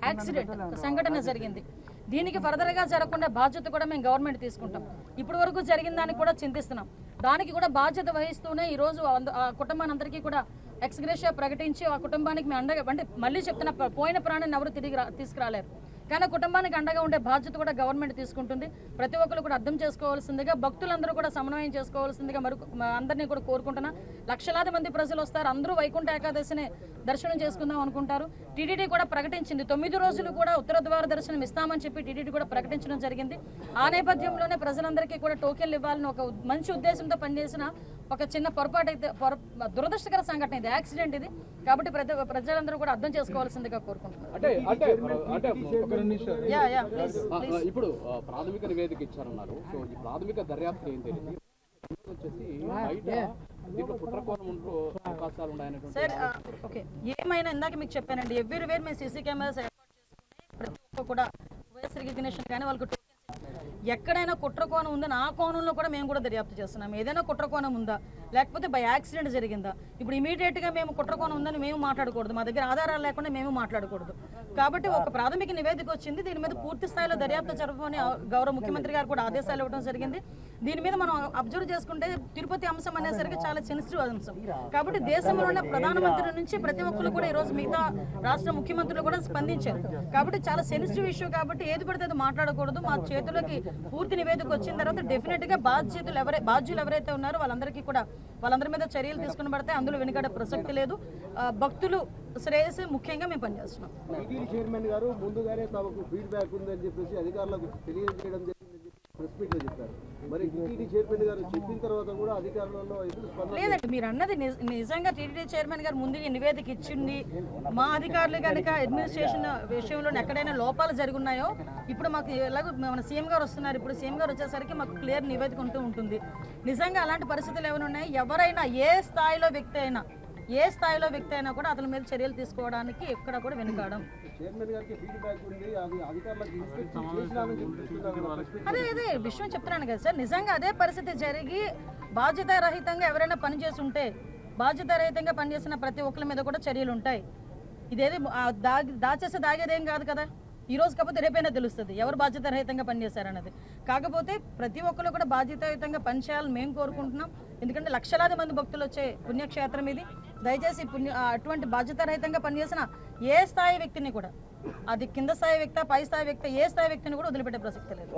Accident సంఘటన జరిగింది. దీనికి ఫర్దర్గా జరగకుండా బాధ్యత కూడా మేము గవర్నమెంట్ తీసుకుంటాం. ఇప్పటి వరకు జరిగిన దానికి కూడా చింతిస్తున్నాం. దానికి కూడా బాధ్యత వహిస్తూనే ఈరోజు ఆ కుటుంబానందరికీ కూడా ఎక్స్గ్రేషియా ప్రకటించి ఆ కుటుంబానికి మేము అండగా, అంటే మళ్ళీ చెప్తున్నా, పోయిన ప్రాణాన్ని ఎవరు తిరిగి తీసుకురాలేరు, కానీ కుటుంబానికి అండగా ఉండే బాధ్యత కూడా గవర్నమెంట్ తీసుకుంటుంది. ప్రతి ఒక్కరు కూడా అర్థం చేసుకోవాల్సిందిగా, భక్తులందరూ కూడా సమన్వయం చేసుకోవాల్సిందిగా అందరినీ కూడా కోరుకుంటున్నా. లక్షలాది మంది ప్రజలు వస్తారు, అందరూ వైకుంఠ ఏకాదశిని దర్శనం చేసుకుందాం అనుకుంటారు. టీటీడీ కూడా ప్రకటించింది 9 రోజులు కూడా ఉత్తర ద్వార దర్శనం ఇస్తామని చెప్పి టీటీడీ కూడా ప్రకటించడం జరిగింది. ఆ నేపథ్యంలోనే ప్రజలందరికీ కూడా టోకెన్లు ఇవ్వాలని ఒక మంచి ఉద్దేశంతో పనిచేసిన ఒక చిన్న పొరపాటు అయితే దురదృష్టకర సంఘటన ఇది, యాక్సిడెంట్ ఇది. కాబట్టి ప్రజలందరూ కూడా అర్థం చేసుకోవాల్సిందిగా కోరుకుంటున్నారు. ఇప్పుడు ప్రాథమిక నివేదిక ఇచ్చారన్నారు. సో ఈ ప్రాథమిక దర్యాప్తు ఏంటి వచ్చేసి సార్ ఓకే, ఏమైనా ఇందాక మీకు చెప్పానండి, ఎవ్రీవేర్ మేము సీసీ కెమెరాస్ ఏర్పాటు చేసుకుని ప్రతి ఒక్క కూడా వైఎస్ రికగ్నిషన్ కానీ వాళ్ళకి ఎక్కడైనా కుట్ర కోణం ఉందని ఆ కోణంలో కూడా మేము కూడా దర్యాప్తు చేస్తున్నాం. ఏదైనా కుట్ర కోణం ఉందా, లేకపోతే బై యాక్సిడెంట్ జరిగిందా, ఇప్పుడు ఇమీడియట్గా మేము కుట్ర కోణం ఉందని మేము మాట్లాడకూడదు, మా దగ్గర ఆధారాలు లేకుండా మేము మాట్లాడకూడదు. కాబట్టి ఒక ప్రాథమిక నివేదిక వచ్చింది, దీని మీద పూర్తి స్థాయిలో దర్యాప్తు జరపమని గౌరవ ముఖ్యమంత్రి గారు కూడా ఆదేశాలు ఇవ్వడం జరిగింది. దీని మీద మనం అబ్జర్వ్ చేసుకుంటే తిరుపతి అంశం అనేసరికి చాలా సెన్సిటివ్ అంశం. కాబట్టి దేశంలో ఉన్న ప్రధానమంత్రి నుంచి ప్రతి ఒక్కరు కూడా ఈరోజు మిగతా రాష్ట్ర ముఖ్యమంత్రులు కూడా స్పందించారు. కాబట్టి చాలా సెన్సిటివ్ ఇష్యూ, కాబట్టి ఏది పడితే అది మాట్లాడకూడదు. మా చేతులకి పూర్తి నివేదిక వచ్చిన తర్వాత డెఫినెట్ గా బాధ్యులు ఎవరైతే ఉన్నారో వాళ్ళందరి మీద చర్యలు తీసుకుని పడితే అందులో వెనుకడే ప్రసక్తి లేదు. భక్తులు శ్రేయస్సు ముఖ్యంగా మేము పనిచేస్తున్నాం. చైర్మన్ గారు ముందుగానే తమకు ఫీడ్బ్యాక్ ఉందని చెప్పేసి అధికారులకు తెలియజేయడం ప్రెస్ మీట్ లో చెప్పారు. మరి టీటీడీ చైర్మన్ గారు చెప్పిన తర్వాత కూడా అధికారులలో లేదండి, మీరు అన్నది నిజంగా టీటీడీ చైర్మన్ గారు ముందుగా నివేదిక ఇచ్చింది. మా అధికారులు కనుక అడ్మినిస్ట్రేషన్ విషయంలో ఎక్కడైనా లోపాలు జరుగున్నాయో ఇప్పుడు మాకు ఎలాగో మన సీఎం గారు వస్తున్నారు, ఇప్పుడు సీఎం గారు వచ్చేసరికి మాకు క్లియర్ నివేదిక ఉంటూ ఉంటుంది. నిజంగా అలాంటి పరిస్థితులు ఏమైనా ఉన్నాయి, ఎవరైనా ఏ స్థాయిలో వ్యక్తి అయినా కూడా అతని మీద చర్యలు తీసుకోవడానికి ఎక్కడ కూడా వెనుకాడం. అదే విషయం చెప్తున్నాను కదా సార్, నిజంగా అదే పరిస్థితి జరిగి బాధ్యతారహితంగా ఎవరైనా పనిచేసి ఉంటే, బాధ్యతారహితంగా పనిచేసిన ప్రతి ఒక్కరి మీద కూడా చర్యలు ఉంటాయి. ఇదేది దాచేస్తే దాగేదేం కాదు కదా. ఈ రోజు కాకపోతే రేపైనా తెలుస్తుంది ఎవరు బాధ్యతారహితంగా పనిచేశారన్నది. కాకపోతే ప్రతి ఒక్కరు కూడా బాధ్యతాయుతంగా పనిచేయాలని మేము కోరుకుంటున్నాం. ఎందుకంటే లక్షలాది మంది భక్తులు వచ్చే పుణ్యక్షేత్రం ఇది. దయచేసి అటువంటి బాధ్యతారహితంగా పనిచేసిన ఏ స్థాయి వ్యక్తిని కూడా, అది కింద స్థాయి వ్యక్తి, పై స్థాయి వ్యక్తి, ఏ స్థాయి వ్యక్తిని కూడా వదిలిపెట్టే ప్రసక్తి లేదు.